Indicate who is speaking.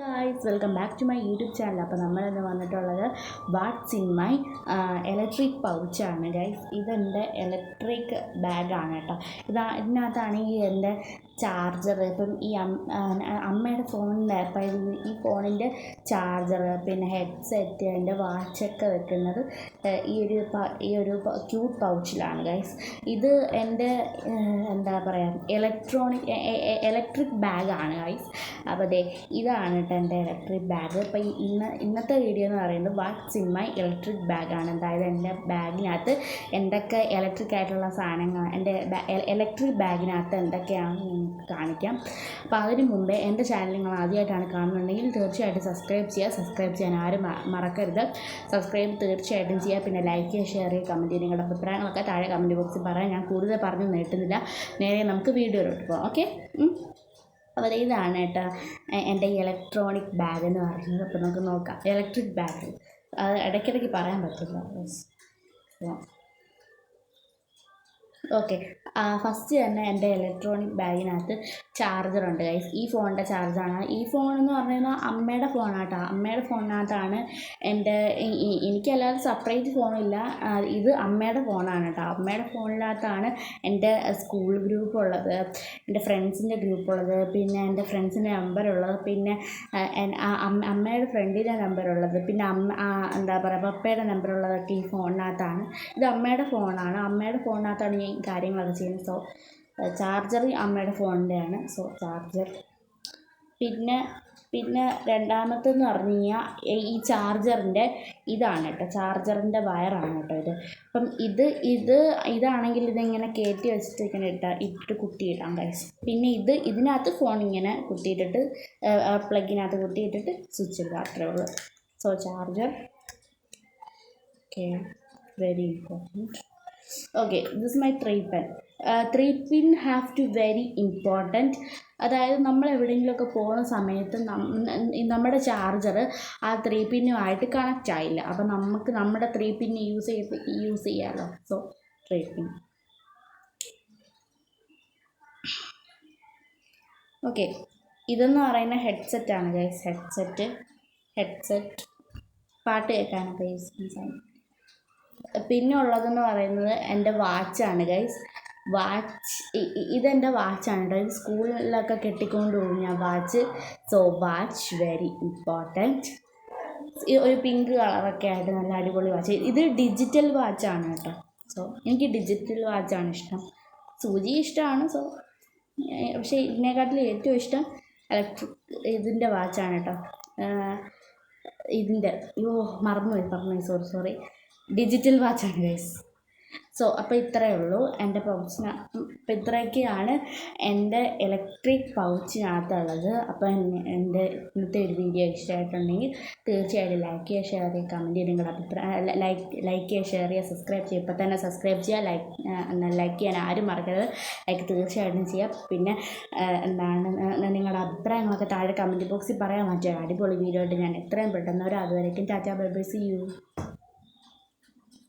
Speaker 1: Guys welcome back to my YouTube channel. അപ്പോൾ നമ്മളിന്ന് വന്നിട്ടുള്ളത് വാട്ട്സ് ഇൻ മൈ ഇലക്ട്രിക് പൗച്ചാണ് ഗൈസ്. ഇതെൻ്റെ ഇലക്ട്രിക് ബാഗാണ് കേട്ടോ. ഇതിനകത്താണെങ്കിൽ എൻ്റെ ചാർജർ, ഇപ്പം ഈ അമ്മയുടെ ഫോണിൻ്റെ അപ്പം ഈ ഫോണിൻ്റെ ചാർജർ, പിന്നെ ഹെഡ്സെറ്റ്, എൻ്റെ വാച്ചൊക്കെ വെക്കുന്നത് ഈ ഒരു ക്യൂട്ട് പൗച്ചിലാണ് ഗൈസ്. ഇത് എൻ്റെ എന്താ പറയുക ഇലക്ട്രിക് ബാഗാണ് ഗൈസ്. അപ്പോൾ ഇതാണ് കേട്ടോ എൻ്റെ ഇലക്ട്രിക് ബാഗ്. അപ്പോൾ ഇന്നത്തെ വീഡിയോ എന്ന് പറയുന്നത് വാട്ട്സ് ഇൻ മൈ ഇലക്ട്രിക് ബാഗാണ്. അതായത് എൻ്റെ ബാഗിനകത്ത് എന്തൊക്കെ ഇലക്ട്രിക് ആയിട്ടുള്ള സാധനങ്ങൾ, എൻ്റെ ഇലക്ട്രിക് ബാഗിനകത്ത് എന്തൊക്കെയാണെന്ന് നിങ്ങൾക്ക് കാണിക്കാം. അപ്പോൾ അതിന് മുമ്പേ എൻ്റെ ചാനൽ നിങ്ങൾ ആദ്യമായിട്ടാണ് കാണുന്നുണ്ടെങ്കിൽ തീർച്ചയായിട്ടും സബ്സ്ക്രൈബ് ചെയ്യാൻ ആരും മറക്കരുത്. സബ്സ്ക്രൈബ് തീർച്ചയായിട്ടും ചെയ്യുക. പിന്നെ ലൈക്ക് ചെയ്യുക, ഷെയർ ചെയ്യുക, കമൻറ്റ് ചെയ്യുക. നിങ്ങളുടെ അഭിപ്രായങ്ങളൊക്കെ താഴെ കമൻറ്റ് ബോക്സിൽ പറയാം. ഞാൻ കൂടുതൽ പറഞ്ഞു നീട്ടുന്നില്ല, നേരെ നമുക്ക് വീഡിയോയിലോട്ട് പോകാം. ഓക്കെ, അപ്പോൾ ഇതാണ് കേട്ടോ എൻ്റെ ഇലക്ട്രോണിക് ബാഗ് എന്ന് പറയുന്നത്. അപ്പോൾ നമുക്ക് നോക്കാം. ഇലക്ട്രിക് ബാഗ് അത് ഇടയ്ക്കിടയ്ക്ക് പറയാൻ പറ്റില്ല. ഓക്കെ, ഫസ്റ്റ് തന്നെ എൻ്റെ ഇലക്ട്രോണിക് ബാഗിനകത്ത് ചാർജറുണ്ട് ഗൈസ്. ഈ ഫോണിൻ്റെ ചാർജറാണ്. ഈ ഫോണെന്ന് പറഞ്ഞു കഴിഞ്ഞാൽ അമ്മയുടെ ഫോണാട്ടോ. അമ്മയുടെ ഫോണിനകത്താണ് എനിക്കല്ലാതെ സെപ്പറേറ്റ് ഫോണില്ല. ഇത് അമ്മയുടെ ഫോണാണ് കേട്ടോ. അമ്മയുടെ ഫോണിനകത്താണ് എൻ്റെ സ്കൂൾ ഗ്രൂപ്പുള്ളത്, എൻ്റെ ഫ്രണ്ട്സിൻ്റെ ഗ്രൂപ്പുള്ളത്, പിന്നെ എൻ്റെ ഫ്രണ്ട്സിൻ്റെ നമ്പറുള്ളത്, പിന്നെ അമ്മയുടെ ഫ്രണ്ടിൻ്റെ നമ്പറുള്ളത്, പിന്നെ എന്താ പറയുക പപ്പയുടെ നമ്പറുള്ളതൊക്കെ ഈ ഫോണിനകത്താണ്. ഇത് അമ്മയുടെ ഫോണാണ്. അമ്മയുടെ ഫോണിനകത്താണ് ഞാൻ കാര്യങ്ങളൊക്കെ ചെയ്യുന്നത്. സോ ചാർജർ അമ്മയുടെ ഫോണിൻ്റെയാണ്. So charger. പിന്നെ രണ്ടാമത്തെന്ന് പറഞ്ഞു കഴിഞ്ഞാൽ ഈ ചാർജറിൻ്റെ ഇതാണ് കേട്ടോ, ചാർജറിൻ്റെ വയറാണ് കേട്ടോ ഇത്. അപ്പം ഇതാണെങ്കിൽ ഇതിങ്ങനെ കയറ്റി വെച്ചിട്ട് ഇങ്ങനെ ഇട്ട് കുത്തിയിടാം ഗൈസ്. പിന്നെ ഇതിനകത്ത് ഫോൺ ഇങ്ങനെ കുത്തിയിട്ടിട്ട് പ്ലഗിനകത്ത് കുത്തിയിട്ടിട്ട് സ്വിച്ച് ഇടുക, അത്രേ ഉള്ളൂ. So charger okay, very important. Okay, this my 3 pin have to very important. അതായത് നമ്മൾ എവിടെയെങ്കിലുമൊക്കെ പോകുന്ന സമയത്ത് നമ്മുടെ ചാർജർ ആ 3 പിന്നുമായിട്ട് കണക്റ്റ് ആയില്ല. അപ്പോൾ നമുക്ക് നമ്മുടെ 3 പിൻ യൂസ് ചെയ്യാമല്ലോ. സോ 3 പിൻ. ഓക്കെ, ഇതെന്ന് പറയുന്ന ഹെഡ്സെറ്റാണ് ഗൈസ്. ഹെഡ്സെറ്റ് പാട്ട് കേൾക്കാനൊക്കെ യൂസ് ചെയ്യുന്ന. പിന്നെ ഉള്ളതെന്ന് പറയുന്നത് എൻ്റെ വാച്ചാണ് ഗൈസ്. ഇതെൻ്റെ വാച്ചാണ് കേട്ടോ. ഇത് സ്കൂളിലൊക്കെ കെട്ടിക്കൊണ്ട് പോകും ഞാൻ watch. So watch very important. ഒരു പിങ്ക് കളറൊക്കെ ആയിട്ട് നല്ല അടിപൊളി വാച്ച്. ഇത് ഡിജിറ്റൽ വാച്ചാണ് കേട്ടോ. സോ എനിക്ക് ഡിജിറ്റൽ വാച്ചാണ് ഇഷ്ടം. സൂചി ഇഷ്ടമാണ്. സോ പക്ഷേ ഇതിനെക്കാട്ടിലും ഏറ്റവും ഇഷ്ടം ഇതിൻ്റെ വാച്ചാണ് കേട്ടോ. മറന്നുപോയി സോറി ഡിജിറ്റൽ വാച്ചാണ് ഗൈസ്. സോ അപ്പോൾ ഇത്രയേ ഉള്ളൂ എൻ്റെ പൗച്ചിന്. അപ്പോൾ ഇത്രയൊക്കെയാണ് എൻ്റെ ഇലക്ട്രിക് പൗച്ചിനകത്തുള്ളത്. അപ്പോൾ എൻ്റെ ഇന്നത്തെ ഒരു വീഡിയോ ഇഷ്ടമായിട്ടുണ്ടെങ്കിൽ തീർച്ചയായിട്ടും ലൈക്ക് ചെയ്യുക, ഷെയർ ചെയ്യുക, കമൻറ്റ് ചെയ്യുക. നിങ്ങളുടെ അഭിപ്രായം ലൈക്ക് ചെയ്യുക, ഷെയർ ചെയ്യുക, സബ്സ്ക്രൈബ് ചെയ്യുക. ഇപ്പോൾ തന്നെ സബ്സ്ക്രൈബ് ചെയ്യുക, ലൈക്ക് ചെയ്യാൻ ആരും മറക്കരുത്. ലൈക്ക് തീർച്ചയായിട്ടും ചെയ്യുക. പിന്നെ നിങ്ങളുടെ അഭിപ്രായങ്ങളൊക്കെ താഴെ കമൻറ്റ് ബോക്സിൽ പറയാൻ പറ്റുക. അടിപൊളി വീഡിയോ ആയിട്ട് ഞാൻ എത്രയും പെട്ടെന്ന് അതുവരേക്കും tata bye bye, see U.